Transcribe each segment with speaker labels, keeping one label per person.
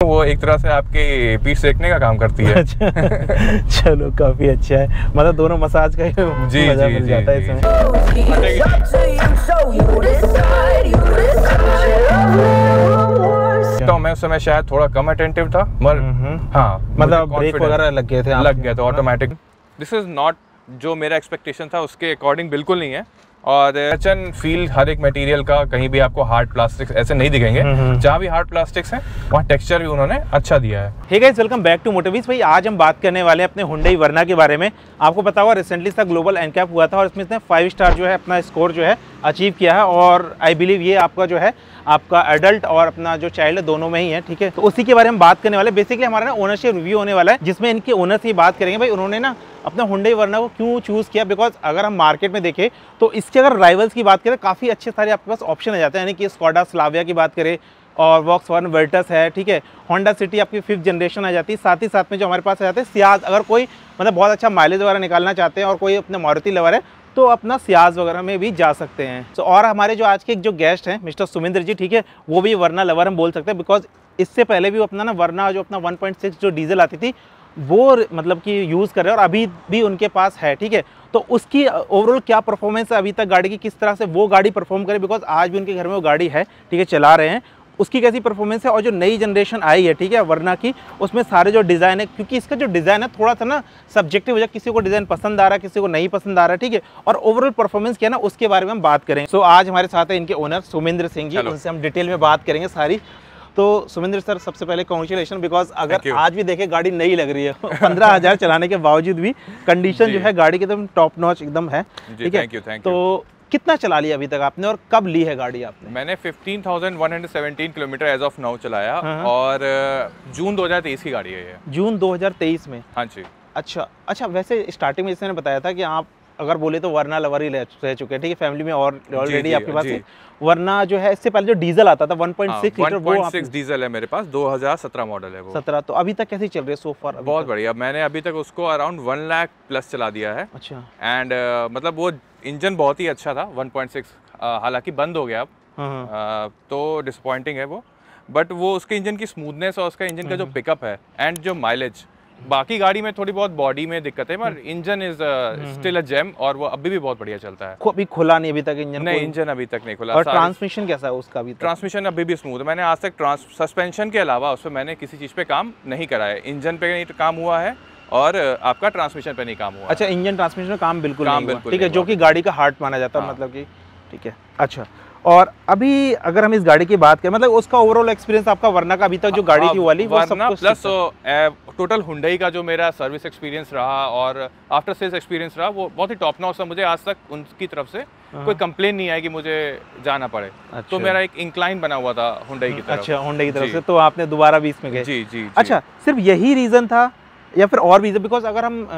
Speaker 1: वो एक तरह से आपकी पीठ सेकने का काम करती है।
Speaker 2: अच्छा चलो काफी अच्छा है, मतलब दोनों मसाज का
Speaker 1: जी
Speaker 2: मजा
Speaker 1: जी
Speaker 2: मिल
Speaker 1: जी
Speaker 2: जाता है इसमें।
Speaker 1: तो मैं उस समय शायद थोड़ा कम अटेंटिव था, मगर हाँ
Speaker 2: मतलब ब्रेक वगैरह लग गए थे,
Speaker 1: लग गया तो ऑटोमेटिक। दिस इज नॉट जो मेरा एक्सपेक्टेशन था उसके अकॉर्डिंग बिल्कुल नहीं है। और टचन फील हर एक मटेरियल का, कहीं भी आपको हार्ड प्लास्टिक्स ऐसे नहीं दिखेंगे। जहाँ भी हार्ड प्लास्टिक्स हैं वहाँ टेक्सचर भी उन्होंने अच्छा दिया है।
Speaker 2: Hey guys, welcome back to Motovees. भाई आज हम बात करने वाले हैं अपने Hyundai वर्ना के बारे में। आपको पता होगा रिसेंटली इसका ग्लोबल एनकैप हुआ था और इसमें इसने 5 स्टार जो है अपना स्कोर जो है अचीव किया है। और आई बिलीव ये आपका जो है आपका एडल्ट और अपना जो चाइल्ड है दोनों में ही है, ठीक है। तो उसी के बारे में बात करने वाले। बेसिकली हमारा ना ओनरशिप रिव्यू होने वाला है, जिसमें इनके ओनर से बात करेंगे भाई उन्होंने ना अपना Hyundai वर्ना को क्यों चूज़ किया। बिकॉज अगर हम मार्केट में देखें तो इसके अगर राइवल्स की बात करें काफ़ी अच्छे सारे आपके पास ऑप्शन आ जाते हैं। यानी कि स्कोडा स्लाविया की बात करें और वॉक्सवैगन वर्टस है, ठीक है। होंडा सिटी आपकी 5th जनरेशन आ जाती है। साथ ही साथ में जो हमारे पास आ जाते हैं सियाज, अगर कोई मतलब बहुत अच्छा माइलेज वगैरह निकालना चाहते हैं और कोई अपने मारुति लवर है तो अपना सियाज वगैरह में भी जा सकते हैं। तो और हमारे जो आज के जो गेस्ट हैं मिस्टर सुमिंद्र जी, ठीक है, वो भी वर्ना लवर हम बोल सकते हैं। बिकॉज इससे पहले भी अपना ना वर्ना जो अपना 1.6 जो डीजल आती थी वो मतलब कि यूज़ कर रहे हैं और अभी भी उनके पास है, ठीक है। तो उसकी ओवरऑल क्या परफॉर्मेंस है अभी तक गाड़ी की, किस तरह से वो गाड़ी परफॉर्म करे, बिकॉज आज भी उनके घर में वो गाड़ी है, ठीक है, चला रहे हैं, उसकी कैसी परफॉर्मेंस है। और जो नई जनरेशन आई है, ठीक है, वर्ना की, उसमें सारे जो डिज़ाइन है, क्योंकि इसका जो डिज़ाइन है थोड़ा सा ना सब्जेक्टिव हो जाए, किसी को डिज़ाइन पसंद आ रहा है, किसी को नहीं पसंद आ रहा है, ठीक है। और ओवरऑल परफॉर्मेंस क्या है ना उसके बारे में हम बात करेंगे। सो आज हमारे साथ है इनके ओनर सुमिंद्र सिंह जी, उनसे हम डिटेल में बात करेंगे सारी। तो सुमिंद्र सर, सबसे पहले कॉन्ग्रेचुलेशन, बिकॉज अगर आज भी देखे गाड़ी नई लग रही है 15,000 चलाने के बावजूद भी कंडीशन जो है गाड़ी की एकदम टॉप नॉच एकदम है, ठीक है। तो कितना चला लिया अभी तक आपने और कब ली है गाड़ी आपने?
Speaker 1: मैंने 15,117 किलोमीटर एज ऑफ नाउ चलाया और जून 2023 की गाड़ी है ये।
Speaker 2: जून 2023 में?
Speaker 1: हाँ जी।
Speaker 2: अच्छा, वैसे स्टार्टिंग में जैसे मैंने बताया था कि आप अगर बोले तो वर्ना लवर ही रह चुके हैं, ठीक है, फैमिली में और ऑलरेडी आपके पास है। वर्ना जो है इससे पहले जो डीजल आता था 1.6 लीटर, वो
Speaker 1: 1.6 डीजल है मेरे पास, 2017 मॉडल है वो।
Speaker 2: 17। तो अभी तक कैसी चल रही है सो फार?
Speaker 1: बहुत बढ़िया। मैंने अभी तक उसको अराउंड 1 लाख प्लस चला दिया है।
Speaker 2: अच्छा।
Speaker 1: एंड मतलब वो इंजन बहुत ही अच्छा था 1.6, हालांकि बंद हो गया अब, तो डिसअपॉइंटिंग है वो। बट वो उसके इंजन की स्मूथनेस और उसका इंजन का जो पिकअप है एंड जो माइलेज, बाकी गाड़ी में थोड़ी बहुत बॉडी में दिक्कत है, पर engine is still a gem और वो अभी भी बहुत बढ़िया चलता है।
Speaker 2: अभी खुला नहीं अभी तक इंजन?
Speaker 1: नहीं, इंजन अभी तक नहीं खुला।
Speaker 2: और ट्रांसमिशन कैसा है उसका? अभी
Speaker 1: ट्रांसमिशन अभी भी स्मूथ है। मैंने आज तक सस्पेंशन के अलावा उस पर मैंने किसी चीज़ पे काम नहीं करा है। इंजन पे नहीं काम हुआ है और आपका ट्रांसमिशन पे नहीं काम हुआ।
Speaker 2: अच्छा, इंजन ट्रांसमिशन में काम बिल्कुल नहीं हुआ, ठीक है, जो कि गाड़ी का हार्ट माना जाता है, मतलब कि, ठीक है। अच्छा, और अभी अगर हम इस गाड़ी की बात करें, मतलब उसका ओवरऑल एक्सपीरियंस आपका वर्ना का अभी तक जो गाड़ी की वाली वो सब कुछ
Speaker 1: प्लस टोटल Hyundai का जो मेरा सर्विस एक्सपीरियंस रहा और आफ्टर सेल्स एक्सपीरियंस रहा वो बहुत ही टॉप नॉच था। मुझे आज तक उनकी तरफ से कोई कंप्लेन नहीं आया कि मुझे जाना पड़े। अच्छा। तो मेरा एक इंक्लाइन बना हुआ था Hyundai की तरफ।
Speaker 2: अच्छा, Hyundai की तरफ से, तो आपने दोबारा 20 में गए?
Speaker 1: जी।
Speaker 2: अच्छा, सिर्फ यही रीज़न था या फिर और भी? बिकॉज अगर हम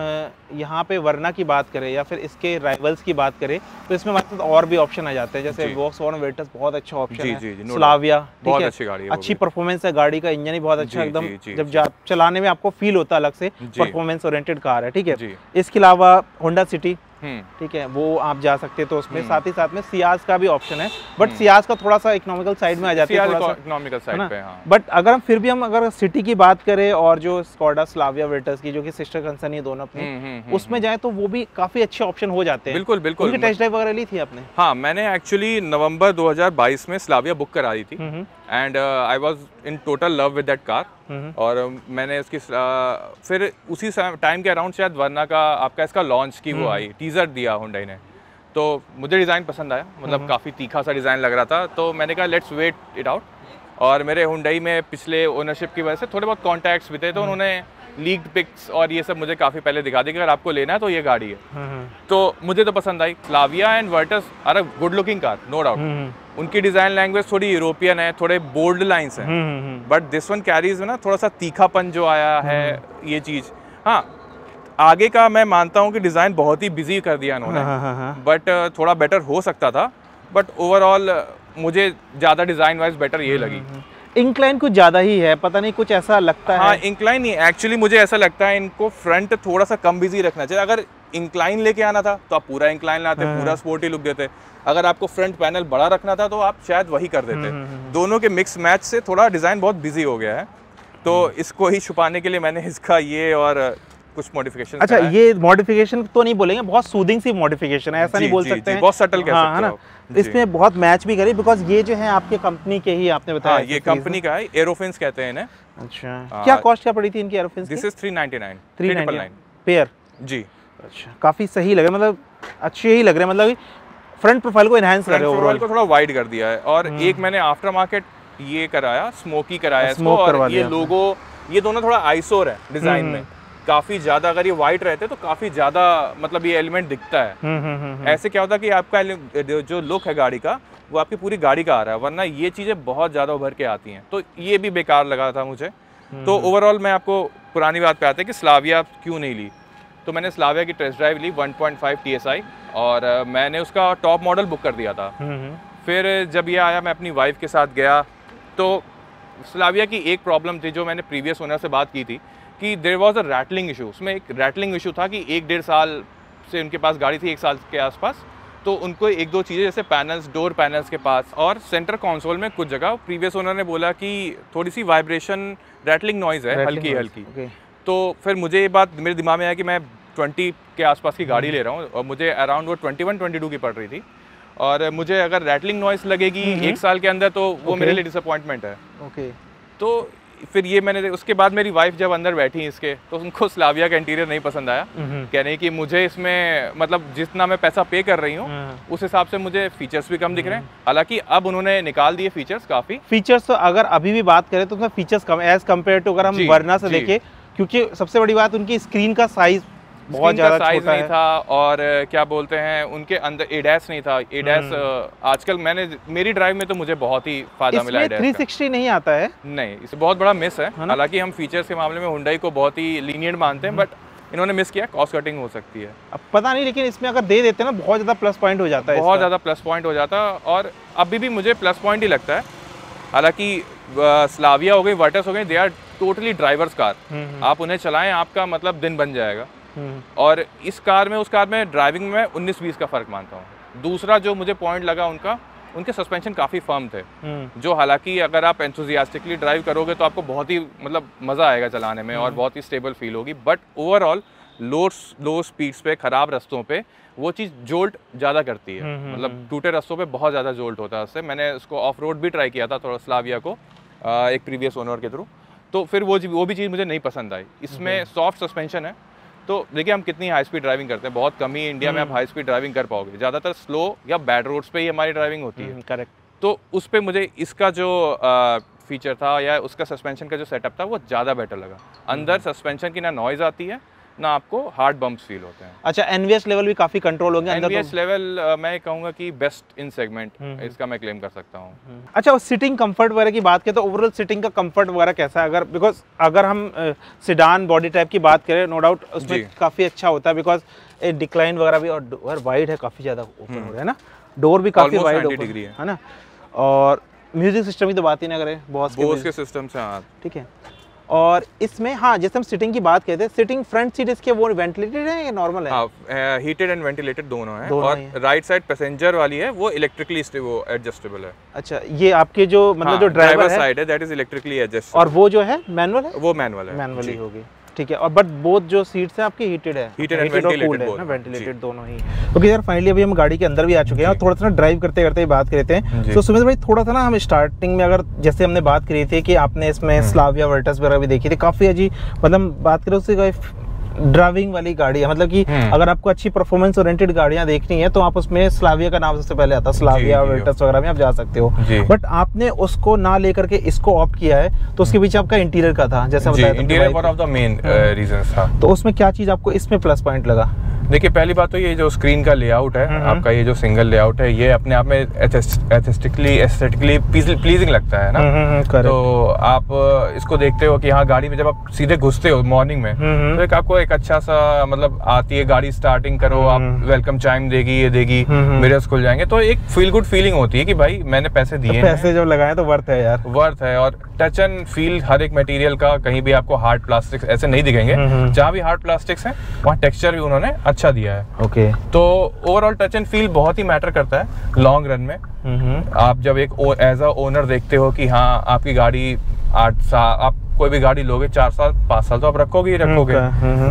Speaker 2: यहाँ पे वर्ना की बात करें या फिर इसके राइवल्स की बात करें तो इसमें हमारे पास और भी ऑप्शन आ जाते हैं, जैसे वॉक्सवैगन वर्टस बहुत अच्छा ऑप्शन है, स्लाविया बहुत अच्छी गाड़ी है, अच्छी परफॉर्मेंस है, गाड़ी का इंजन ही बहुत अच्छा एकदम, जब चलाने में आपको फील होता है अलग से, परफॉर्मेंस ओरिएंटेड कार है, ठीक है। इसके अलावा होंडा सिटी, ठीक है, वो आप जा सकते हैं तो उसमें। साथ ही साथ में सियाज का भी ऑप्शन है, बट सियाज का थोड़ा सा इकोनॉमिकल साइड में आ जाती है,
Speaker 1: इकोनॉमिकल साइड पे, हाँ।
Speaker 2: बट अगर हम फिर भी अगर सिटी की बात करें और जो स्कोडा स्लाविया वर्टस की जो कि सिस्टर कंसर्न है दोनों अपनी, उसमें जाए तो वो भी काफी अच्छे ऑप्शन हो जाते हैं। बिल्कुल। उनकी टेस्ट ड्राइव वगैरह ली थी आपने?
Speaker 1: हाँ, मैंने एक्चुअली नवंबर 2022 में स्लाविया बुक करा दी थी and I was in total love with that car. और मैंने उसकी फिर उसी टाइम के अराउंड शायद वर्ना का आपका इसका लॉन्च की वो आई, टीजर दिया Hyundai ने, तो मुझे डिज़ाइन पसंद आया, मतलब काफ़ी तीखा सा डिज़ाइन लग रहा था, तो मैंने कहा लेट्स वेट इट आउट। और मेरे Hyundai में पिछले ओनरशिप की वजह से थोड़े बहुत कॉन्टैक्ट्स भी थे, तो उन्होंने लीक्ड पिक्स और ये सब मुझे काफ़ी पहले दिखा दी कि अगर आपको लेना है तो ये गाड़ी है। तो मुझे तो पसंद आई। Slavia and Virtus are a good looking car, no doubt. उनकी डिज़ाइन लैंग्वेज थोड़ी यूरोपियन है, थोड़े बोल्ड लाइंस हैं, बट दिस वन कैरीज ना थोड़ा सा तीखापन जो आया है, ये चीज़। हाँ, आगे का मैं मानता हूँ कि डिज़ाइन बहुत ही बिजी कर दिया उन्होंने, बट थोड़ा बेटर हो सकता था, बट ओवरऑल मुझे ज़्यादा डिज़ाइन वाइज बेटर ये लगी।
Speaker 2: इंक्लाइन कुछ ज़्यादा ही है, पता नहीं कुछ ऐसा लगता है।
Speaker 1: हाँ, इंक्लाइन नहीं, एक्चुअली मुझे ऐसा लगता है इनको फ्रंट थोड़ा सा कम बिजी रखना चाहिए। अगर इंक्लाइन लेके आना था तो आप पूरा इंक्लाइन लाते, पूरा स्पोर्टी लुक देते। अगर आपको फ्रंट पैनल बड़ा रखना था तो आप शायद वही कर देते। दोनों के मिक्स मैच से थोड़ा डिज़ाइन बहुत बिजी हो गया है। तो इसको ही छुपाने के लिए मैंने इसका ये और कुछ मॉडिफिकेशन।
Speaker 2: अच्छा, ये मॉडिफिकेशन तो नहीं बोलेंगे, बहुत सूदिंग सी मॉडिफिकेशन है, ऐसा नहीं बोल सकते हैं,
Speaker 1: बहुत सटल कह सकते
Speaker 2: हैं ना। इसमें बहुत मैच भी करी, बिकॉज ये जो है आपके कंपनी के ही, आपने बताया
Speaker 1: ये कंपनी का है, एरोफिन्स कहते हैं इन्हें।
Speaker 2: अच्छा, क्या कॉस्ट क्या पड़ी थी इनकी एरोफिन्स की?
Speaker 1: दिस इज 399
Speaker 2: पेयर
Speaker 1: जी।
Speaker 2: अच्छा, काफी सही लग रहा है, मतलब अच्छे ही लग रहे हैं, मतलब फ्रंट प्रोफाइल को एनहांस कर रहे हो,
Speaker 1: प्रोफाइल को थोड़ा वाइड कर दिया है। और एक मैंने आफ्टर मार्केट ये कराया, स्मोकी कराया इसको, और ये लोगो, ये दोनों थोड़ा आइसोर है डिजाइन में, काफी ज्यादा। अगर ये वाइट रहते तो काफी ज्यादा मतलब ये एलिमेंट दिखता है। ऐसे क्या होता है कि आपका जो लुक है गाड़ी का वो आपकी पूरी गाड़ी का आ रहा है, वरना ये चीजें बहुत ज्यादा उभर के आती हैं, तो ये भी बेकार लगा था मुझे। तो ओवरऑल मैं आपको पुरानी बात पे आते हैं कि स्लाविया क्यों नहीं ली। तो मैंने स्लाविया की टेस्ट ड्राइव ली 1.5 TSI, और मैंने उसका टॉप मॉडल बुक कर दिया था। फिर जब ये आया, मैं अपनी वाइफ के साथ गया, तो स्लाविया की एक प्रॉब्लम थी जो मैंने प्रीवियस ओनर से बात की थी कि there was a rattling issue. उसमें एक रैटलिंग इशू था कि 1-1.5 साल से उनके पास गाड़ी थी, 1 साल के आसपास, तो उनको 1-2 चीज़ें जैसे पैनल्स, डोर पैनल्स के पास और सेंटर कंसोल में कुछ जगह प्रीवियस ओनर ने बोला कि थोड़ी सी वाइब्रेशन, रैटलिंग नॉइज़ है, हल्की। तो फिर मुझे ये बात मेरे दिमाग में आया कि मैं 20 के आसपास की गाड़ी ले रहा हूँ और मुझे अराउंड वो 21-22 की पड़ रही थी, और मुझे अगर रैटलिंग नॉइस लगेगी 1 साल के अंदर तो वो मेरे लिए डिसअपॉइंटमेंट है। तो फिर ये मैंने, उसके बाद मेरी वाइफ जब अंदर बैठी इसके, तो उनको स्लाविया का इंटीरियर नहीं पसंद आया, कह रहे कि मुझे इसमें मतलब जितना मैं पैसा पे कर रही हूँ उस हिसाब से मुझे फीचर्स भी कम दिख रहे हैं। हालांकि अब उन्होंने निकाल दिए फीचर्स, काफ़ी फीचर्स।
Speaker 2: तो अगर अभी भी बात करें तो उसमें फीचर्स कम एज कम्पेयर टू, अगर हम वरना से देखें, क्योंकि सबसे बड़ी बात उनकी स्क्रीन का साइज बहुत ज़्यादा
Speaker 1: साइज नहीं था, और क्या बोलते हैं उनके अंदर एडैस नहीं था। एडैस आजकल मेरी ड्राइव में तो मुझे बहुत ही फायदा मिला है।
Speaker 2: 360 नहीं आता है,
Speaker 1: नहीं, इसे बहुत बड़ा मिस है। हालांकि हम फीचर्स के मामले में हुंडई को बहुत ही लीनियंट मानते हैं, बट इन्होंने मिस किया। कॉस्ट कटिंग हो सकती है,
Speaker 2: अब पता नहीं, लेकिन इसमें अगर दे देते हैं ना, बहुत ज़्यादा प्लस पॉइंट हो जाता है,
Speaker 1: बहुत ज़्यादा प्लस पॉइंट हो जाता है, और अभी भी मुझे प्लस पॉइंट ही लगता है। हालांकि स्लाविया हो गई, वर्टस हो गई, they are totally drivers car. आप उन्हें चलाएं, आपका मतलब दिन बन जाएगा। और इस कार में उस कार में ड्राइविंग में 19-20 का फ़र्क मानता हूँ। दूसरा जो मुझे पॉइंट लगा, उनके सस्पेंशन काफ़ी फर्म थे, जो हालांकि अगर आप एंथुसियास्टिकली ड्राइव करोगे तो आपको बहुत ही मतलब मज़ा आएगा चलाने में, और बहुत ही स्टेबल फील होगी। बट ओवरऑल लो स्पीड्स पे, ख़राब रास्तों पे वो चीज़ जोल्ट ज़्यादा करती है, मतलब टूटे रास्तों पे बहुत ज़्यादा जोल्ट होता है उससे। मैंने उसको ऑफ रोड भी ट्राई किया था थोड़ा स्लाविया को, एक प्रीवियस ओनर के थ्रू, तो फिर वो भी चीज़ मुझे नहीं पसंद आई। इसमें सॉफ्ट सस्पेंशन है, तो देखिए हम कितनी हाई स्पीड ड्राइविंग करते हैं, बहुत कम ही इंडिया में आप हाई स्पीड ड्राइविंग कर पाओगे, ज़्यादातर स्लो या बैड रोड्स पे ही हमारी ड्राइविंग होती है।
Speaker 2: करेक्ट।
Speaker 1: तो उस पर मुझे इसका जो फीचर था या उसका सस्पेंशन का जो सेटअप था वो ज़्यादा बेटर लगा। अंदर सस्पेंशन की ना नॉइज़ आती है, ना आपको हार्ड बम्प्स फील होते हैं।
Speaker 2: अच्छा, एनवीएस लेवल भी काफी कंट्रोल होंगे अंदर।
Speaker 1: एनवीएस लेवल मैं कहूंगा कि बेस्ट इन सेगमेंट इसका मैं क्लेम कर सकता हूं।
Speaker 2: अच्छा, और सिटिंग कंफर्ट वगैरह की बात करें तो ओवरऑल सिटिंग का कंफर्ट वगैरह कैसा है? बिकॉज अगर हम सिडान बॉडी टाइप की बात करें, नो डाउट उसमें काफी अच्छा होता है, बिकॉज डिक्लाइन वगैरह भी, और वाइड है, काफी ज्यादा ओपन हो रहा है ना, डोर भी काफी वाइड ओपन है ना। और म्यूजिक सिस्टम की तो बात ही ना करें, बॉस
Speaker 1: के सिस्टम से, हाँ
Speaker 2: ठीक है। और इसमें हाँ, जैसे हम सिटिंग की बात कहते हैं, सिटिंग फ्रंट सीट इसके वो वेंटिलेटेड है या नॉर्मल है?
Speaker 1: हाँ, हीटेड एंड वेंटिलेटेड दोनों है, और राइट साइड पैसेंजर वाली है वो इलेक्ट्रिकली वो एडजस्टेबल है।
Speaker 2: अच्छा, ये आपके जो मतलब जो ड्राइवर
Speaker 1: साइड है दैट इज इलेक्ट्रिकली एडजस्टेबल,
Speaker 2: और वो जो है मैनुअल है?
Speaker 1: वो मैनुअल है,
Speaker 2: मैनुअली होगी, ठीक है। और बट बोथ जो सीट्स हैं आपकी हीटेड है,
Speaker 1: हीटेड एंड वेंटिलेटेड,
Speaker 2: वेंटिलेटेड दोनों ही। ओके यार, फाइनली अभी हम गाड़ी के अंदर भी आ चुके हैं और थोड़ा सा ड्राइव करते करते बात करते हैं। तो सुमित भाई, थोड़ा सा ना हम स्टार्टिंग में अगर जैसे हमने बात करी थी कि आपने इसमें स्लाविया वर्टस वगैरह भी देखी थी, काफी अच्छी, मतलब बात करें उससे ड्राइविंग वाली गाड़ी है, मतलब कि अगर आपको अच्छी परफॉर्मेंस ओरिएंटेड गाड़ियां देखनी है तो आप उसमें स्लाविया का नाम सबसे पहले आता है, स्लाविया वर्टस वगैरह में आप जा सकते हो। बट आपने उसको ना लेकर के इसको ऑप्ट किया है, तो उसके पीछे आपका इंटीरियर का था, जैसे बताया था,
Speaker 1: interior one of the main reasons था।
Speaker 2: तो उसमें क्या चीज आपको इसमें प्लस पॉइंट लगा?
Speaker 1: देखिए, पहली बात तो ये जो स्क्रीन का लेआउट है आपका, ये जो सिंगल लेआउट है, ये अपने आप में एस्थेटिकली प्लीजिंग लगता है ना। तो आप इसको देखते हो कि हाँ, गाड़ी में जब आप सीधे घुसते हो मॉर्निंग में, तो एक आपको एक अच्छा सा मतलब आती है गाड़ी, स्टार्टिंग करो आप, वेलकम चाइम देगी, ये देगी, मिरर्स खुल जाएंगे, तो एक फील गुड फीलिंग होती है कि भाई मैंने पैसे दिए,
Speaker 2: पैसे जब लगाए तो वर्थ है यार,
Speaker 1: वर्थ है। और टच एंड फील हर एक मटेरियल का, कहीं भी आपको हार्ड प्लास्टिक्स ऐसे नहीं दिखेंगे, जहाँ भी हार्ड प्लास्टिक्स हैं वहाँ टेक्सचर भी उन्होंने अच्छा दिया है।
Speaker 2: ओके,
Speaker 1: तो ओवरऑल टच एंड फील बहुत ही मैटर करता है लॉन्ग रन में। आप जब एक एज अ ओनर देखते हो कि हाँ, आपकी गाड़ी 8 साल, आप कोई भी गाड़ी लोगे 4 साल 5 साल तो आप रखोगे ही रखोगे।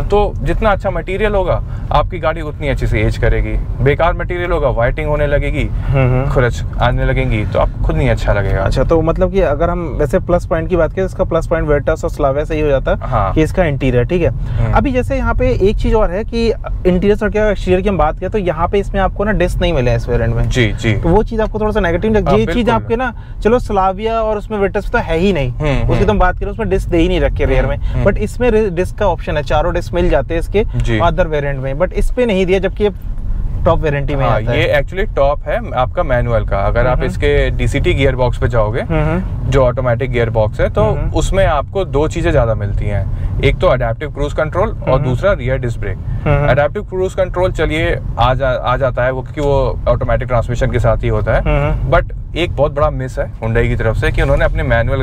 Speaker 1: तो जितना अच्छा मटेरियल होगा आपकी गाड़ी उतनी अच्छी से एज करेगी। बेकार मटेरियल होगा, वाइटिंग होने लगेगी, खुरच आने लगेंगी, तो आपको खुद नहीं अच्छा लगेगा।
Speaker 2: अच्छा, तो मतलब कि अगर हम वैसे प्लस पॉइंट की बात करें, इसका प्लस पॉइंट वेर्टस और स्लाविया से ही हो जाता है।
Speaker 1: हाँ।
Speaker 2: कि इसका इंटीरियर ठीक है। अभी जैसे यहाँ पे एक चीज और है कि इंटीरियर और क्या एक्सटीरियर की हम बात करें तो यहाँ पे इसमें आपको ना डिस्क नहीं मिले इस वेरिएंट में।
Speaker 1: जी जी।
Speaker 2: तो वो चीज आपको थोड़ा सा नेगेटिव लगी। ये चीज आपके ना, चलो स्लाविया और उसमें वेर्टस तो है ही नहीं, उसकी तो हम बात करें उसमें डिस्क दे ही नहीं रखे रेयर में, बट इसमें डिस्क का ऑप्शन है, चारों डिस्क मिल जाते हैं इसके अदर वेरिएंट में, बट इस पे नहीं दिया, जबकि ये टॉप वारंटी में आता है।
Speaker 1: ये एक्चुअली टॉप है आपका मैनुअल का। अगर आप इसके डीसीटी गियर बॉक्स पे जाओगे, जो ऑटोमेटिक गियर बॉक्स है, तो उसमें आपको 2 चीजें ज्यादा मिलती हैं। एक तो अडेप्टिव क्रूज कंट्रोल और दूसरा rear disc brake. Adaptive cruise control चलिए आ जाता है वो, क्योंकि वो ऑटोमेटिक ट्रांसमिशन के साथ ही होता है। बट एक बहुत बड़ा मिस है हुंडई की तरफ से कि उन्होंने अपने मैनुअल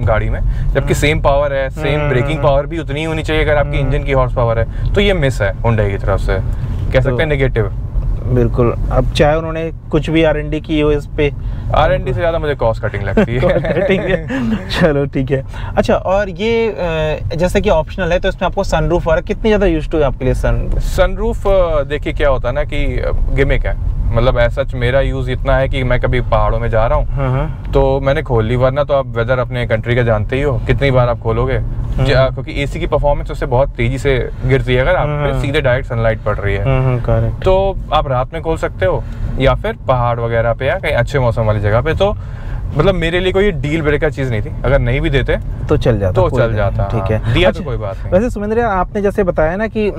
Speaker 1: गाड़ी में, जबकि सेम पावर है, सेम ब्रेकिंग पावर भी उतनी ही होनी चाहिए अगर आपकी इंजन की हॉर्स पावर है, तो ये मिस है हुंडई की तरफ से, कह सकते हैं नेगेटिव।
Speaker 2: बिल्कुल। अब चाहे उन्होंने कुछ भी R&D की हो इस पे,
Speaker 1: R&D से ज्यादा मुझे कॉस्ट कटिंग लगती है।
Speaker 2: चलो ठीक है। अच्छा, और ये जैसे कि ऑप्शनल है तो इसमें आपको सनरूफ और कितनी ज्यादा यूज्ड है आपके लिए
Speaker 1: सनरूफ? देखिए क्या होता है ना कि गिमिक है, मतलब ऐसा मेरा यूज इतना है कि मैं कभी पहाड़ों में जा रहा हूँ तो मैंने खोल ली, वरना तो आप वेदर अपने कंट्री का जानते ही हो, कितनी बार आप खोलोगे, क्योंकि एसी की परफॉर्मेंस उससे बहुत तेजी से गिरती है अगर आप पे सीधे डायरेक्ट सनलाइट पड़ रही है। तो आप रात में खोल सकते हो या फिर पहाड़ वगैरह पे या कहीं अच्छे मौसम वाली जगह पे। तो मतलब मेरे लिए कोई डील ब्रेकर चीज नहीं थी, अगर नहीं भी देते
Speaker 2: तो चल जाता।
Speaker 1: ठीक है, दिया तो कोई बात नहीं।
Speaker 2: वैसे सुमेंद्र, आपने जैसे बताया ना कि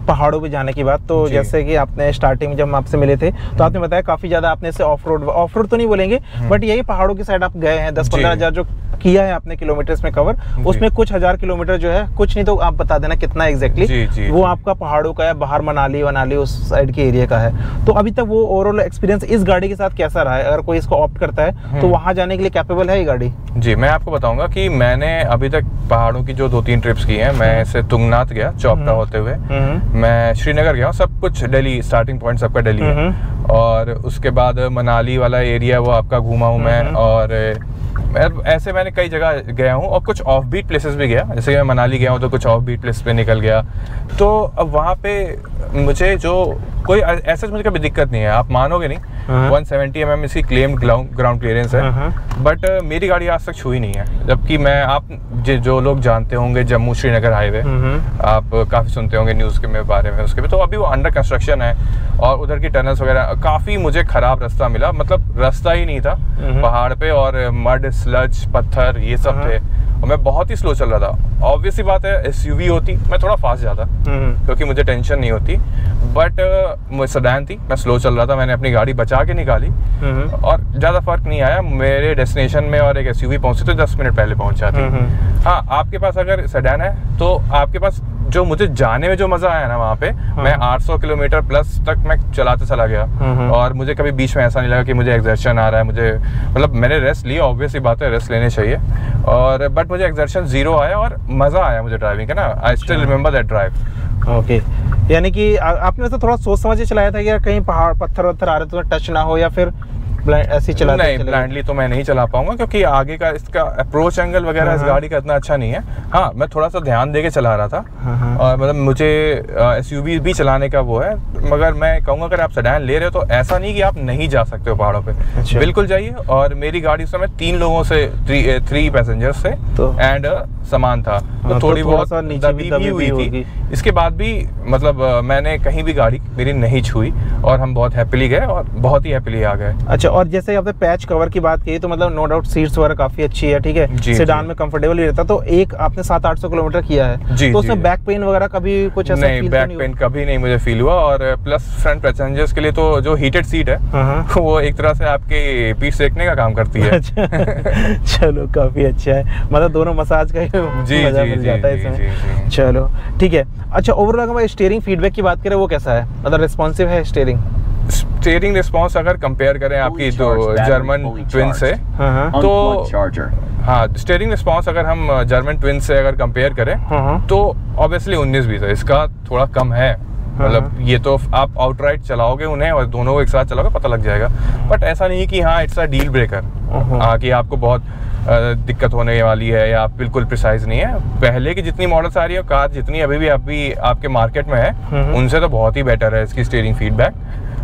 Speaker 2: पहाड़ों पे जाने की बात, तो जैसे कि आपने स्टार्टिंग में जब हम आपसे मिले थे तो आपने बताया काफी ज्यादा आपने इसे ऑफ रोड तो नहीं बोलेंगे, बट यही पहाड़ों की साइड आप गए हैं। 10-15 हजार जो किया है आपने किलोमीटर्स में कवर, उसमें कुछ 1000 किलोमीटर जो है, कुछ नहीं तो आप बता देना कितना एग्जैक्टली वो आपका पहाड़ों का है, बाहर मनाली उस साइड के एरिया का है। तो अभी तक वो ओवरऑल एक्सपीरियंस इस गाड़ी के साथ कैसा रहा है? अगर कोई इसको ऑप्ट करता है तो वहां जाने के लिए कैपेबल है ये गाड़ी?
Speaker 1: जी, मैं आपको बताऊंगा कि मैंने अभी तक पहाड़ों की जो 2-3 ट्रिप्स की हैं, मैं से तुंगनाथ गया चौपटा होते हुए, मैं श्रीनगर गया हूँ, सब कुछ दिल्ली, स्टार्टिंग पॉइंट सबका दिल्ली है, और उसके बाद मनाली वाला एरिया वो आपका घूमा हूँ मैं, और ऐसे मैंने कई जगह गया हूँ, और कुछ ऑफ बीट प्लेसेस भी गया, जैसे मैं मनाली गया हूँ तो कुछ ऑफ बीट प्लेस पे निकल गया। तो अब वहाँ पे मुझे जो कोई ऐसा मुझे कभी दिक्कत नहीं है, आप मानोगे नहीं। 170 mm इसकी क्लेम्ड ग्राउंड क्लियरेंस है, बट मेरी गाड़ी आज तक छुई नहीं है। जबकि मैं, आप जो लोग जानते होंगे जम्मू श्रीनगर हाईवे, आप काफ़ी सुनते होंगे न्यूज़ के बारे में उसके भी, तो अभी वो अंडर कंस्ट्रक्शन है, और उधर की टनल्स वगैरह काफ़ी मुझे ख़राब रास्ता मिला, मतलब रास्ता ही नहीं था पहाड़ पे, और मड, स्लज, पत्थर ये सब थे, और मैं बहुत ही स्लो चल रहा था। ऑब्वियस सी बात है, SUV होती मैं थोड़ा फास्ट जाता क्योंकि मुझे टेंशन नहीं होती, बट सेडान थी, मैं स्लो चल रहा था, मैंने अपनी गाड़ी बचा के निकाली और ज़्यादा फर्क नहीं आया मेरे डेस्टिनेशन में। और एक SUV पहुंची तो 10 मिनट पहले पहुंच जाती। हाँ, आपके पास अगर सेडान है तो आपके पास जो मुझे जाने में जो मजा आया ना वहाँ पे, मैं 800 किलोमीटर प्लस तक मैं चलाते चला गया, और मुझे कभी बीच में ऐसा नहीं लगा कि मुझे एक्सर्शन आ रहा है। मुझे मतलब मैंने रेस्ट लिया, ऑब्वियस ही बात है, रेस्ट लेने चाहिए, और बट मुझे एक्सर्शन 0 आया और मजा आया मुझे ड्राइविंग का ना। I still remember that drive.
Speaker 2: Okay, यानी कि आपने वैसे थोड़ा सोच समझ के चलाया था कि कहीं पहाड़ पत्थर वत्थर आ रहे तो टच ना हो, या फिर ऐसी चला? नहीं,
Speaker 1: ब्लाइंडली तो मैं नहीं चला पाऊंगा, क्योंकि आगे का इसका अप्रोच एंगल वगैरह इस गाड़ी का इतना अच्छा नहीं है। हाँ, मैं थोड़ा सा ध्यान देके चला रहा था, और मतलब मुझे SUV भी चलाने का वो है, मगर मैं कहूँगा अगर आप सेडान ले रहे हो तो ऐसा नहीं कि आप नहीं जा सकते हो पहाड़ों पे। अच्छा। बिल्कुल जाइए। और मेरी गाड़ी उस समय 3 लोगों से 3 पैसेंजर्स से तो एंड सामान था, तो थोड़ी बहुत दबी भी हुई थी। इसके बाद भी मतलब मैंने कहीं भी गाड़ी मेरी नहीं छुई, और हम बहुत हैप्पीली गए और बहुत ही हैप्पीली आ गए।
Speaker 2: अच्छा, और जैसे आपने पैच कवर की बात की, तो मतलब नो डाउट सीट्स वगैरह काफी अच्छी है, ठीक है, सेडान में कंफर्टेबल ही रहता। तो एक आपने 700-800 किलोमीटर किया है, तो उसमें बैक पेन वगैरह कभी कुछ ऐसा
Speaker 1: नहीं? बैक पेन कभी नहीं मुझे फील हुआ, और प्लस फ्रंट पैसेंजर्स के लिए तो जो हीटेड सीट है वो एक तरह से आपके पीठ सेकने का काम करती है।
Speaker 2: चलो, काफी अच्छा है, मतलब दोनों मसाज का मजा मिल जाता है इसमें। चलो ठीक है। अच्छा, ओवरऑल अगर स्टीयरिंग फीडबैक की बात करें वो कैसा है, मतलब रिस्पॉन्सिव है
Speaker 1: स्टीयरिंग रिस्पॉन्स अगर कंपेयर करें आपकी जो जर्मन ट्विन से, तो हाँ, स्टीयरिंग रिस्पॉन्स अगर हम जर्मन ट्विन से अगर कंपेयर करें तो ऑब्वियसली 19-20 है, इसका थोड़ा कम है। मतलब ये तो आप आउटराइट चलाओगे उन्हें और दोनों को एक साथ चलाओगे पता लग जाएगा, बट ऐसा नहीं कि हाँ इट्स अ डील ब्रेकर कि आपको बहुत दिक्कत होने वाली है या बिल्कुल प्रिसाइज नहीं है। पहले की जितनी मॉडल्स आ रही है, कार जितनी अभी आपके मार्केट में है, उनसे तो बहुत ही बेटर है इसकी स्टीयरिंग फीडबैक।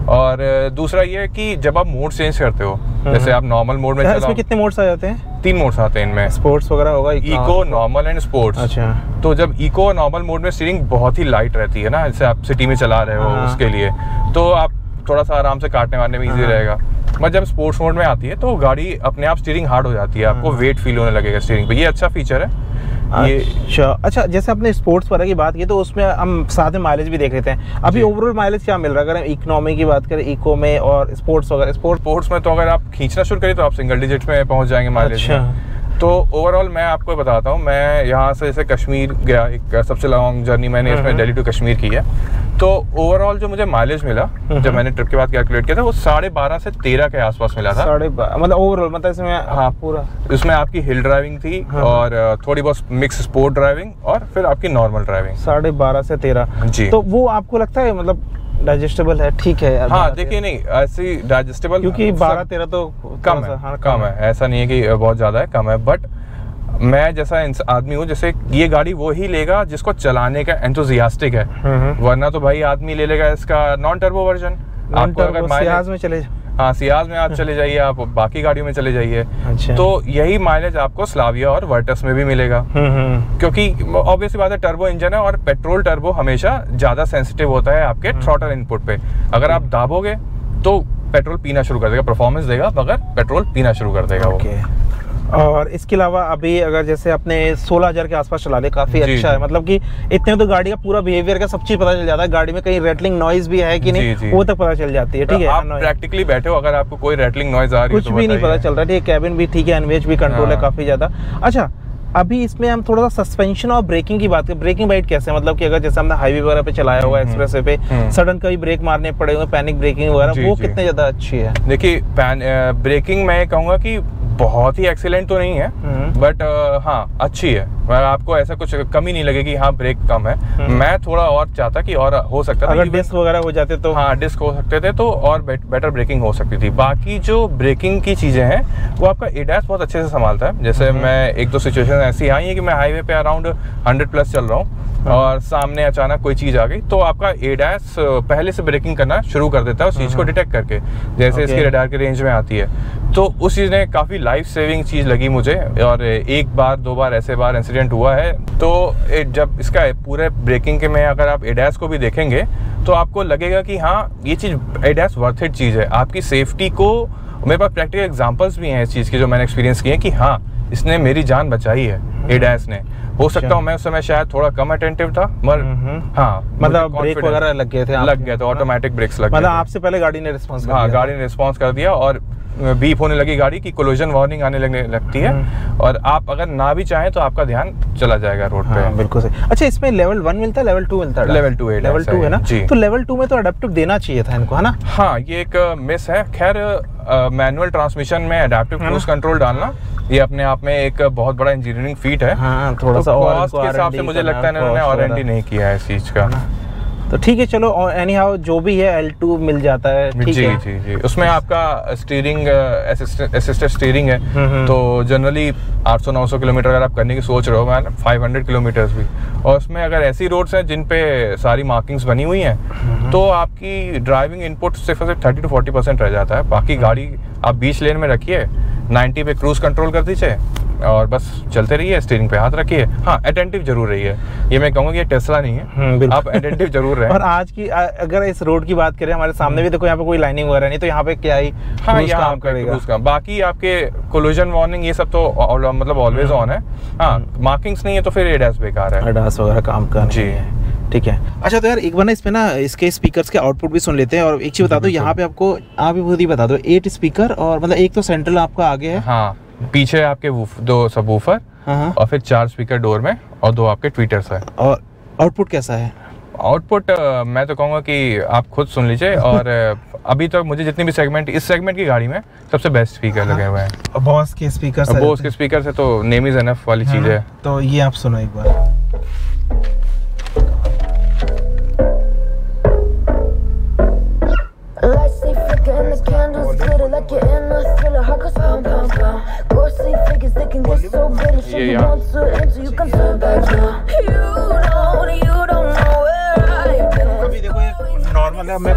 Speaker 1: और दूसरा ये है कि जब आप मोड चेंज करते हो, जैसे आप नॉर्मल मोड में चलाओ,
Speaker 2: इसमें कितने मोड्स आ जाते हैं?
Speaker 1: 3 मोड्स आते हैं इनमें,
Speaker 2: स्पोर्ट्स वगैरह होगा,
Speaker 1: इको, नॉर्मल एंड स्पोर्ट्स।
Speaker 2: अच्छा,
Speaker 1: तो जब इको और नॉर्मल मोड में स्टीयरिंग बहुत ही लाइट रहती है ना, जैसे आप सिटी में चला रहे हो उसके लिए, तो आप थोड़ा सा आराम से काटने वाटने में इजी रहेगा। बट जब स्पोर्ट्स मोड में आती है तो गाड़ी अपने आप स्टीयरिंग हार्ड हो जाती है, आपको वेट फील होने लगेगा स्टीयरिंग पे। ये अच्छा फीचर है ये।
Speaker 2: अच्छा, जैसे आपने स्पोर्ट्स वगैरह की बात की तो उसमें हम साथ में माइलेज भी देख लेते हैं। अभी ओवरऑल माइलेज क्या मिल रहा है अगर हम इकोनॉमी की बात करें, इको में और स्पोर्ट्स वगैरह?
Speaker 1: स्पोर्ट्स में तो अगर आप खींचना शुरू करें तो आप सिंगल डिजिट में पहुंच जाएंगे माइलेज में। तो ओवरऑल मैं आपको बताता हूँ, मैं यहाँ से जैसे कश्मीर गया, एक सबसे लॉन्ग जर्नी मैंने इसमें दिल्ली टू कश्मीर की है। तो ओवरऑल जो मुझे माइलेज मिला जब मैंने ट्रिप के बाद कैलकुलेट किया था, वो 12.5 से 13 के आसपास मिला था।
Speaker 2: 12.5 मतलब ओवरऑल, मतलब इसमें हाँ पूरा,
Speaker 1: इसमें आपकी हिल ड्राइविंग थी और थोड़ी बहुत मिक्स स्पोर्ट ड्राइविंग और फिर आपकी नॉर्मल ड्राइविंग।
Speaker 2: 12.5 से 13
Speaker 1: जी।
Speaker 2: तो वो आपको लगता है मतलब डाइजेस्टेबल है? ठीक है यार।
Speaker 1: हाँ देखिए, नहीं ऐसी डाइजेस्टेबल,
Speaker 2: क्योंकि 12-13 तो
Speaker 1: कम है। हाँ, कम है, ऐसा नहीं है कि बहुत ज्यादा है, कम है। बट मैं जैसा आदमी हूँ, जैसे ये गाड़ी वो ही लेगा जिसको चलाने का एंथुजियास्टिक है, वरना तो भाई आदमी ले लेगा इसका नॉन टर्बो वर्जन। आपको अगर
Speaker 2: सियाज में चले,
Speaker 1: हाँ सियाज में आप चले जाइए, आप बाकी गाड़ियों में चले जाइए। अच्छा। तो यही माइलेज आपको स्लाविया और वर्टस में भी मिलेगा, क्योंकि ऑब्वियसली बात है टर्बो इंजन है और पेट्रोल टर्बो हमेशा ज्यादा सेंसिटिव होता है आपके थ्रॉटल इनपुट पे। अगर आप दाबोगे तो पेट्रोल पीना शुरू कर देगा, परफॉर्मेंस देगा मगर पेट्रोल पीना शुरू कर देगा वो।
Speaker 2: और इसके अलावा अभी अगर जैसे अपने 16,000 के आसपास चला ले, काफी अच्छा है, मतलब कि इतने तो गाड़ी का पूरा बिहेवियर का सब चीज पता चल जाता है। गाड़ी में कहीं रेटलिंग नॉइज भी है कि नहीं, वो तक पता चल जाती है। ठीक है,
Speaker 1: आप प्रैक्टिकली बैठे हो, अगर आपको कोई रेटलिंग नॉइज आ रही है
Speaker 2: कुछ भी नहीं पता चल रहा है। कैबिन भी ठीक है, एनवीएच भी कंट्रोल है काफी ज्यादा। अच्छा, अभी इसमें हम थोड़ा सा सस्पेंशन और ब्रेकिंग की बात करें, ब्रेकिंग बाइट कैसे, मतलब कि अगर जैसे हमने हाईवे वगैरह पे चलाया होगा, एक्सप्रेस वे पे सडन कभी ब्रेक मारने पड़े हुए, पैनिक ब्रेकिंग वगैरह, वो कितने ज्यादा अच्छी है?
Speaker 1: देखिए, ब्रेकिंग मैं कहूँगा कि बहुत ही एक्सीलेंट तो नहीं है, बट हाँ अच्छी है। आपको ऐसा कुछ कमी नहीं लगेगी हाँ ब्रेक कम है। मैं थोड़ा और चाहता कि और हो सकता था,
Speaker 2: अगर डिस्क वगैरह हो जाते तो,
Speaker 1: हाँ डिस्क हो सकते थे तो और बेटर ब्रेकिंग हो सकती थी। बाकी जो ब्रेकिंग की चीजें हैं वो आपका एडास बहुत अच्छे से संभालता है। जैसे मैं एक दो सिचुएशन ऐसी आई है कि मैं हाईवे पे अराउंड 100+ चल रहा हूँ और सामने अचानक कोई चीज आ गई, तो आपका एडास पहले से ब्रेकिंग करना शुरू कर देता है उस चीज को डिटेक्ट करके, जैसे इसकी रडार के रेंज में आती है। तो उस चीज ने काफी लाइफ सेविंग चीज लगी मुझे, और एक बार दो बार ऐसे बार इंसिडेंट हुआ है। तो जब इसका पूरे ब्रेकिंग के में अगर आप एडास को भी देखेंगे तो आपको लगेगा कि हाँ ये चीज एडास वर्थ इट चीज है आपकी सेफ्टी को। मेरे पास प्रैक्टिकल एग्जांपल्स भी हैं इस चीज के जो मैंने एक्सपीरियंस किए कि हाँ इसने मेरी जान बचाई है एडास ने। हो सकता हूँ मैं उस समय शायद थोड़ा कम अटेंटिव था, मगर हाँ
Speaker 2: मतलब ब्रेक वगैरह लग गए थे,
Speaker 1: लग गए थे, ऑटोमेटिक ब्रेक्स लग गए,
Speaker 2: मतलब आपसे पहले गाड़ी ने रिस्पॉन्स कर दिया।
Speaker 1: हाँ गाड़ी ने रिस्पॉन्स कर दिया और बीप होने लगी गाड़ी की, कोलिजन वार्निंग आने लगती है, और आप अगर ना भी चाहें तो आपका ध्यान चला जाएगा रोड पे।
Speaker 2: बिल्कुल सही। अच्छा, इसमें लेवल 1 मिलता है, लेवल 2 मिलता है?
Speaker 1: लेवल 2 है,
Speaker 2: लेवल 2 है ना जी। तो लेवल 2 में तो अडेप्टिव देना चाहिए था इनको, है ना?
Speaker 1: हाँ, ये एक मिस है। खैर मैनुअल ट्रांसमिशन में अडेप्टिव क्रूज कंट्रोल डालना ये अपने आप में एक बहुत बड़ा इंजीनियरिंग फीट है।
Speaker 2: हाँ, थोड़ा सा
Speaker 1: कॉस्ट के हिसाब से मुझे लगता है इन्होंने R&D नहीं किया है इस चीज का।
Speaker 2: तो ठीक है, चलो एनी हाउ जो भी है L2 मिल जाता है, ठीक
Speaker 1: जी,
Speaker 2: है।
Speaker 1: जी जी उसमें आपका स्टीयरिंग असिस्टेड स्टीयरिंग है, तो जनरली 800-900 किलोमीटर अगर आप करने की सोच रहे हो, मैंने 500 किलोमीटर्स भी, और उसमें अगर ऐसी रोड्स हैं जिन पे सारी मार्किंग्स बनी हुई हैं तो आपकी ड्राइविंग इनपुट सिर्फ 30 to 40% रह जाता है। बाकी गाड़ी आप बीच लेन में रखिए, 90 पे क्रूज कंट्रोल कर दीजिए और बस चलते रहिए, स्टीयरिंग पे हाथ रखिए। हाँ अटेंटिव जरूर रही है, ये मैं कहूँगा कि ये टेस्ला नहीं है, आप अटेंटिव जरूर रहे।
Speaker 2: और आज की अगर इस रोड की बात करें, हमारे सामने भी देखो यहाँ पे कोई लाइनिंग वगैरह नहीं, तो यहाँ पे क्या ही
Speaker 1: हाँ यहाँ करेगा। बाकी आपके कोलिजन वार्निंग ये सब तो मतलब ऑलवेज ऑन है। हाँ मार्किंग्स नहीं है तो फिर एडास बेकार है,
Speaker 2: एडास वगैरह काम का जी। ठीक है। अच्छा, तो यार एक बार ना इसमें ना इसके स्पीकर्स के आउटपुट भी सुन लेते हैं। और एक चीज बता दो, यहाँ पे आपको आप भी खुद ही बता दो, 8 स्पीकर, और मतलब एक तो सेंट्रल आपका आगे है,
Speaker 1: हाँ पीछे आपके 2 सबवूफर, और फिर 4 स्पीकर डोर में और 2 आपके ट्वीटर्स है।
Speaker 2: और आउटपुट कैसा है?
Speaker 1: आउटपुट मैं तो कहूँगा कि आप खुद सुन लीजिए। और अभी तक मुझे जितनी भी सेगमेंट इस सेगमेंट की गाड़ी में सबसे बेस्ट स्पीकर लगे हुए हैं।
Speaker 2: बॉस के स्पीकर,
Speaker 1: बॉस के स्पीकर से तो नेम इज एनफ वाली चीज है।
Speaker 2: तो ये आप सुनो एक बार। क्या मैं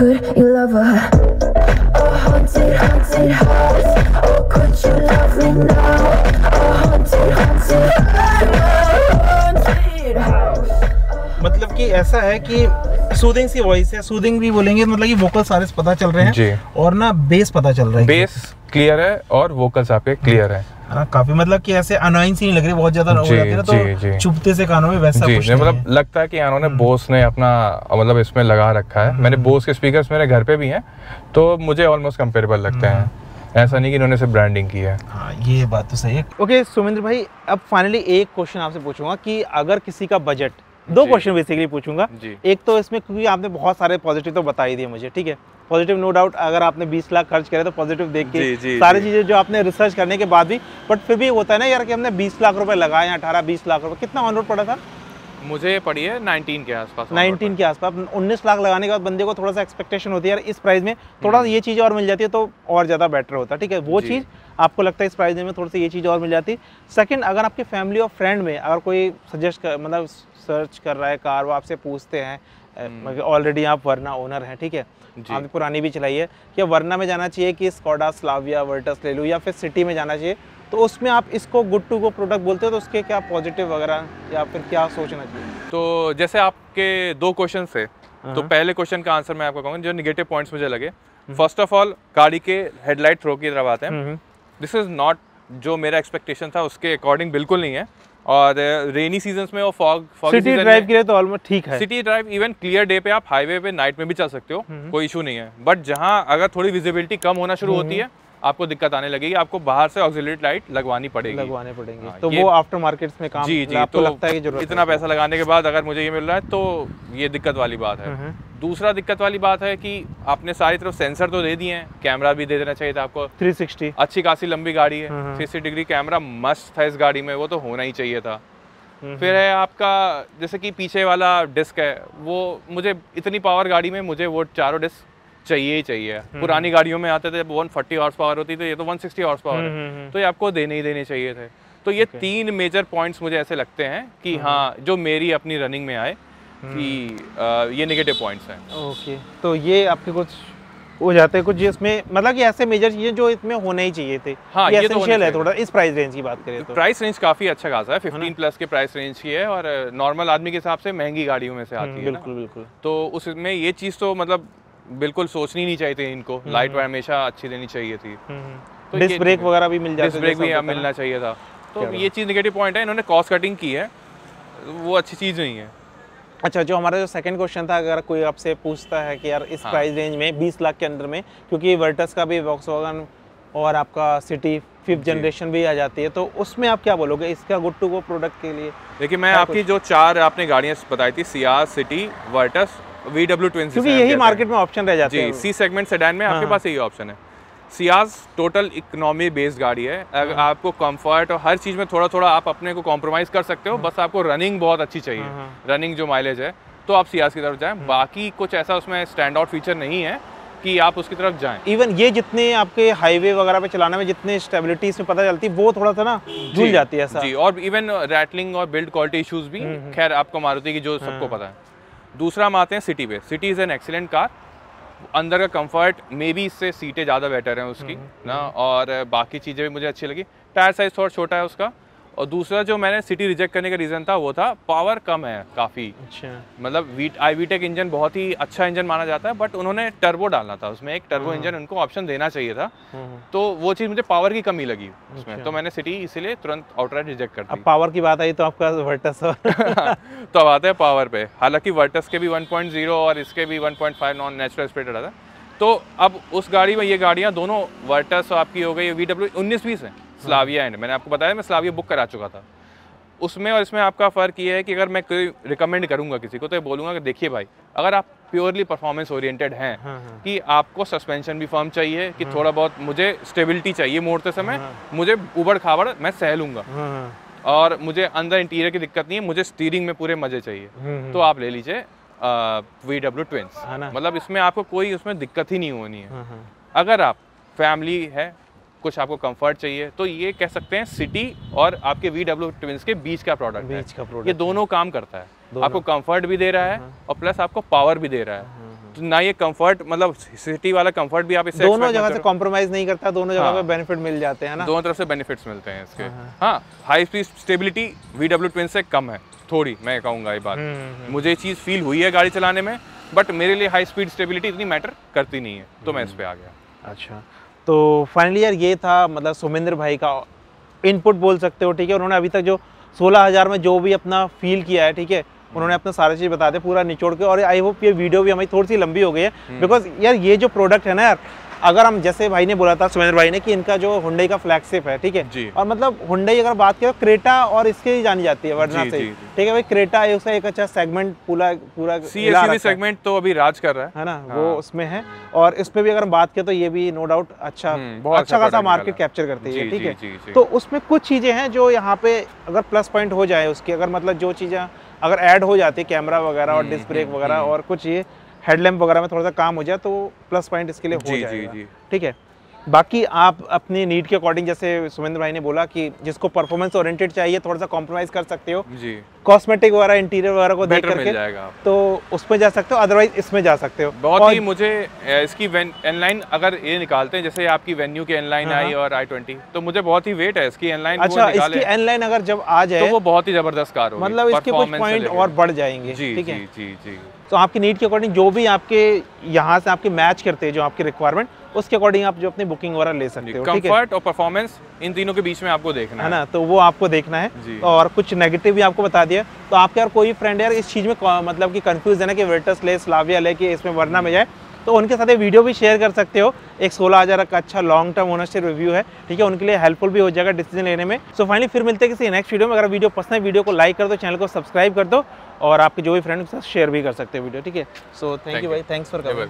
Speaker 3: Could you love a haunted, haunted house? Or could you love me now? A haunted, haunted house.
Speaker 2: मतलब कि ऐसा है कि सूदिंग सी वॉइस है, सूदिंग भी बोलेंगे, मतलब कि वोकल सारे पता चल रहे हैं
Speaker 1: जी।
Speaker 2: और ना बेस पता चल रहा है,
Speaker 1: बेस क्लियर है और वोकल्स आपके क्लियर है
Speaker 2: ना, काफी मतलब कि ऐसे अनोइंग सी नहीं लग रही, बहुत ज्यादा हो जाती है ना तो चुभते से कानों में वैसा कुछ नहीं
Speaker 1: मतलब लगता है कि इन्होंने बोस ने अपना मतलब इसमें लगा रखा है। मैंने बोस के स्पीकर्स मेरे घर पे भी हैं तो मुझे ऑलमोस्ट कंपेरेबल लगते हैं, ऐसा नहीं कि इन्होंने सिर्फ ब्रांडिंग की है।
Speaker 2: हाँ, ये बात तो सही है। ओके सुमेंद्र भाई, अब फाइनली एक क्वेश्चन आपसे पूछूंगा कि अगर किसी का बजट, दो क्वेश्चन बेसिकली पूछूंगा। एक तो इसमें क्योंकि आपने बहुत सारे पॉजिटिव तो बता ही दिए मुझे, ठीक है, पॉजिटिव नो डाउट, अगर आपने 20 लाख खर्च करे तो पॉजिटिव देख के सारी चीजें जो आपने रिसर्च करने के बाद भी, बट फिर भी होता है ना यार कि हमने 20 लाख रुपए लगाए, 18-20 लाख रुपए, कितना ऑन रोड पड़ा था?
Speaker 1: मुझे पड़ी है 19 के आसपास।
Speaker 2: 19 के आसपास। 19 लाख लगाने के बाद बंदे को थोड़ा सा एक्सपेक्टेशन होती है यार इस प्राइस में थोड़ा ये चीज़ और मिल जाती है तो और ज़्यादा बेटर होता है, ठीक है, वो चीज़ आपको लगता है इस प्राइस में थोड़ी सी ये चीज़ और मिल जाती। सेकंड, अगर आपकी फैमिली और फ्रेंड में अगर कोई सजेस्ट कर मतलब सर्च कर रहा है कार, वो आपसे पूछते हैं, ऑलरेडी आप वरना ओनर हैं, ठीक है, आपने पुरानी भी चलाई है, क्या वरना में जाना चाहिए कि स्कोडा स्लाविया वर्टस ले लूँ या फिर सिटी में जाना चाहिए, तो उसमें आप इसको गुड टू गो प्रोडक्ट बोलते हो तो उसके क्या पॉजिटिव वगैरह या फिर क्या सोचना चाहिए?
Speaker 1: तो जैसे आपके दो क्वेश्चन थे, तो पहले क्वेश्चन का आंसर मैं आपको कहूँगा जो नेगेटिव पॉइंट्स मुझे लगे। फर्स्ट ऑफ ऑल, गाड़ी के हेडलाइट थ्रो की तरफ आते हैं। दिस इज नॉट जो मेरा एक्सपेक्टेशन था उसके अकॉर्डिंग बिल्कुल नहीं है। और रेनी सीजन्स में और फॉग
Speaker 2: सिटी ड्राइव के लिए तो ऑलमोस्ट ठीक है।
Speaker 1: City drive even clear day पे आप हाईवे पे नाइट में भी चल सकते हो, कोई इशू नहीं है। बट जहाँ अगर थोड़ी विजिबिलिटी कम होना शुरू होती है आपको दिक्कत आने लगेगी, आपको बाहर से ऑक्सिलरी लाइट लगवानी पड़ेगी।
Speaker 2: तो वो आफ्टर मार्केट्स में काम आपको
Speaker 1: तो
Speaker 2: लगता है कि जरूरत
Speaker 1: इतना पैसा लगाने के बाद अगर मुझे ये मिल रहा है तो ये दिक्कत वाली बात है। दूसरा दिक्कत वाली बात है कि आपने सारी तरफ सेंसर तो दे दिए हैं, कैमरा भी दे देना चाहिए था आपको।
Speaker 2: 360 अच्छी
Speaker 1: खासी लंबी गाड़ी है, 360 डिग्री कैमरा मस्त था इस गाड़ी में, वो तो होना ही चाहिए था। फिर है आपका जैसे कि पीछे वाला डिस्क है, वो मुझे इतनी पावर गाड़ी में मुझे वो चारों डिस्क चाहिए ही चाहिए। पुरानी गाड़ियों में आते थे 140 हॉर्स पावर होती, तो ये तो 160 हॉर्स पावर है, तो ये आपको देने ही देने चाहिए थे। तो ये तीन मेजर पॉइंट्स मुझे ऐसे लगते हैं कि हाँ, जो मेरी अपनी रनिंग में आए कि ये नेगेटिव पॉइंट्स हैं।
Speaker 2: ओके, तो ये आपके कुछ हो जाते हैं कुछ जिसमें मतलब कि ऐसे मेजर चीजें जो इसमें होने ही चाहिए थे।
Speaker 1: हाँ, ये तो
Speaker 2: है थोड़ा इस प्राइस रेंज की बात करें तो
Speaker 1: प्राइस रेंज काफी अच्छा खासा है, 15 प्लस के प्राइस रेंज की है और नॉर्मल आदमी के हिसाब से महंगी गाड़ियों में से आती है।
Speaker 2: बिल्कुल बिल्कुल।
Speaker 1: तो उसमें ये चीज तो मतलब बिल्कुल सोचनी नहीं चाहिए थी इनको, लाइट हमेशा अच्छी देनी चाहिए थी।
Speaker 2: तो डिस्क ब्रेक वगैरह भी मिल जाते,
Speaker 1: डिस्क ब्रेक भी मिलना चाहिए था। तो ये चीज नेगेटिव पॉइंट है, इन्होंने कॉस्ट कटिंग की है, वो अच्छी चीज नहीं है।
Speaker 2: अच्छा, जो हमारा जो सेकंड क्वेश्चन था, अगर कोई आपसे पूछता है कि यार इस प्राइस रेंज में 20 लाख के अंदर में, क्योंकि वर्टस का भी वॉक्सवैगन और आपका सिटी 5th जनरेशन भी आ जाती है, तो उसमें आप क्या बोलोगे इसका गुड टू गो प्रोडक्ट के लिए?
Speaker 1: देखिए, मैं आपकी जो चार आपने गाड़ियाँ बताई थी, Ciaz, city, Virtus, VW twin,
Speaker 2: क्योंकि यही मार्केट में ऑप्शन रह जाते हैं।
Speaker 1: सी सेगमेंट सेडान में आपके पास यही ऑप्शन है। सियाज टोटल इकोनॉमी बेस्ड गाड़ी है, अगर आपको कंफर्ट और हर चीज़ में थोड़ा थोड़ा आप अपने को कॉम्प्रोमाइज कर सकते हो, बस आपको रनिंग बहुत अच्छी चाहिए, रनिंग जो माइलेज है, तो आप सियाज की तरफ जाएं। बाकी कुछ ऐसा उसमें स्टैंड आउट फीचर नहीं है कि आप उसकी तरफ जाएं।
Speaker 2: इवन ये जितने आपके हाईवे वगैरह पे चलाने में जितने स्टेबिलिटी इसमें पता चलती है, वो थोड़ा सा ना झूल जाती है ऐसा।
Speaker 1: जी, और इवन रैटलिंग और बिल्ड क्वालिटी इशूज़ भी खैर आपको मारुति की जो सबको पता है। दूसरा हम आते हैं सिटी पे। City is an excellent car, अंदर का कंफर्ट मे बी इससे सीटें ज़्यादा बेटर हैं उसकी ना, और बाकी चीज़ें भी मुझे अच्छी लगी। टायर साइज थोड़ा छोटा है उसका, और दूसरा जो मैंने सिटी रिजेक्ट करने का रीज़न था वो था पावर कम है काफ़ी।
Speaker 2: अच्छा,
Speaker 1: मतलब iVTEC इंजन बहुत ही अच्छा इंजन माना जाता है, बट उन्होंने टर्बो डालना था उसमें, एक टर्बो इंजन उनको ऑप्शन देना चाहिए था, तो वो चीज़ मुझे पावर की कमी लगी उसमें, तो मैंने सिटी इसीलिए तुरंत आउटराइट रिजेक्ट कर दी।
Speaker 2: अब पावर की बात आई तो आपका वर्टस
Speaker 1: तो अब आते हैं पावर पे। हालांकि वर्टस के भी 1.0 और इसके भी 1.5 नॉन नेचुरल एस्पिरेटेड आता है। तो अब उस गाड़ी में ये गाड़ियाँ दोनों वर्टस आपकी हो गई VW 19-20 है, स्लाविया एंड मैंने आपको बताया मैं स्लाविया बुक करा चुका था। उसमें और इसमें आपका फ़र्क ये है कि अगर मैं कोई रिकमेंड करूंगा किसी को तो ये बोलूँगा कि देखिए भाई, अगर आप प्योरली परफॉर्मेंस ओरिएंटेड हैं कि आपको सस्पेंशन भी फर्म चाहिए, कि थोड़ा बहुत मुझे स्टेबिलिटी चाहिए मोड़ते समय, मुझे उबड़ खाबड़ मैं सह लूँगा, और मुझे अंदर इंटीरियर की दिक्कत नहीं है, मुझे स्टीयरिंग में पूरे मज़े चाहिए, तो आप ले लीजिए VW ट्विंस। मतलब इसमें आपको कोई उसमें दिक्कत ही नहीं होनी है। अगर आप फैमिली है, कुछ आपको कंफर्ट चाहिए, तो ये कह सकते हैं सिटी और आपके VW ट्विंस के बीच का प्रोडक्ट है। ये दोनों काम करता है, आपको कंफर्ट भी दे रहा है और प्लस आपको पावर भी दे रहा है। तो ना ये कंफर्ट, मतलब सिटी वाला कंफर्ट भी आप इससे
Speaker 2: दोनों जगह से कॉम्प्रोमाइज नहीं करता, दोनों जगह पे बेनिफिट मिल जाते हैं ना,
Speaker 1: दोनों तरफ से बेनिफिट्स मिलते हैं इसके। हाँ, high speed stability VW twins से कम है थोड़ी, मैं कहूँगा ये बात। मुझे ये चीज़ फील हुई है गाड़ी चलाने में, बट मेरे लिए हाई स्पीड स्टेबिलिटी इतनी मैटर करती नहीं है, तो मैं इस पे आ गया।
Speaker 2: अच्छा, तो फाइनली यार ये था मतलब सुमेंद्र भाई का इनपुट बोल सकते हो, ठीक है। उन्होंने अभी तक जो 16,000 में जो भी अपना फील किया है, ठीक है, उन्होंने अपना सारी चीज़ बता दिया पूरा निचोड़ के। और आई होप ये वीडियो भी हमारी थोड़ी सी लंबी हो गई है, बिकॉज यार ये जो प्रोडक्ट है ना यार, अगर हम जैसे भाई ने बोला था, सुमेंद्र भाई ने, कि इनका जो हुंडई का फ्लैगशिप है, ठीक है, और मतलब हुंडई अगर बात करें क्रेटा और इसके ही जानी जाती है वर्ना से, ठीक है भाई। क्रेटा एक अच्छा सेगमेंट पूरा
Speaker 1: CSUV सेगमेंट तो अभी राज कर रहा
Speaker 2: है ना, वो उसमें है। और इस पे भी अगर हम बात करें तो ये भी नो डाउट अच्छा खासा मार्केट कैप्चर करती है, ठीक है। तो उसमें कुछ चीजें हैं जो यहाँ पे अगर प्लस पॉइंट हो जाए उसकी, अगर मतलब जो चीजें अगर ऐड हो जाती है, कैमरा वगैरह और डिस्क ब्रेक वगैरह और कुछ ये हेडलैम्प वगैरह में थोड़ा सा काम हो जाए, तो प्लस पॉइंट इसके लिए हो जाएगा, ठीक है। बाकी आप अपनी नीड के अकॉर्डिंग, जैसे सुमेंद्र भाई ने बोला कि जिसको परफॉर्मेंस ओरिएंटेड चाहिए थोड़ा सा कॉम्प्रोमाइज कर सकते हो, कॉस्मेटिक वगैरह इंटीरियर वगैरह को देख करके तो उसमें जा सकते हो, अदरवाइज इसमें जा सकते हो।
Speaker 1: बहुत ही मुझे इसकी इनलाइन अगर ये निकालते हैं, जैसे आपकी वेन्यू के इनलाइन आई और i20, तो मुझे बहुत ही वेट है इसकी इनलाइन।
Speaker 2: अच्छा, इसकी इनलाइन अगर जब आ जाए
Speaker 1: तो वो बहुत ही जबरदस्त कार होगी,
Speaker 2: मतलब इसके कुछ पॉइंट और बढ़ जाएंगे, ठीक है।
Speaker 1: जी।
Speaker 2: तो आपकी नीड के अकॉर्डिंग जो भी आपके यहाँ से आपके मैच करते हैं, जो आपकी रिक्वायरमेंट, उसके अकॉर्डिंग आप जो अपनी बुकिंग वगैरह ले सकते हो, ठीक है।
Speaker 1: कंफर्ट और परफॉर्मेंस इन तीनों के बीच में आपको देखना है
Speaker 2: ना, तो वो आपको देखना है। और कुछ नेगेटिव भी आपको बता दिया। तो आपके यार कोई फ्रेंड यार इस चीज़ में मतलब कि कंफ्यूज है ना कि वर्टस ले, स्लाविया ले, कि इसमें वर्ना में जाए, तो उनके साथ ये वीडियो भी शेयर कर सकते हो। एक 16,000 का अच्छा लॉन्ग टर्म ओनरशिप रिव्यू है, ठीक है, उनके लिए हेल्पफुल भी हो जाएगा डिसीजन लेने में। सो फाइनली फिर मिलते हैं किसी नेक्स्ट वीडियो में। अगर वीडियो पसंद है, वीडियो को लाइक कर दो, चैनल को सब्सक्राइब कर दो, और आपके जो भी फ्रेंड के साथ शेयर भी कर सकते हो वीडियो, ठीक है। सो थैंक यू भाई, थैंक्स फॉर कमिंग।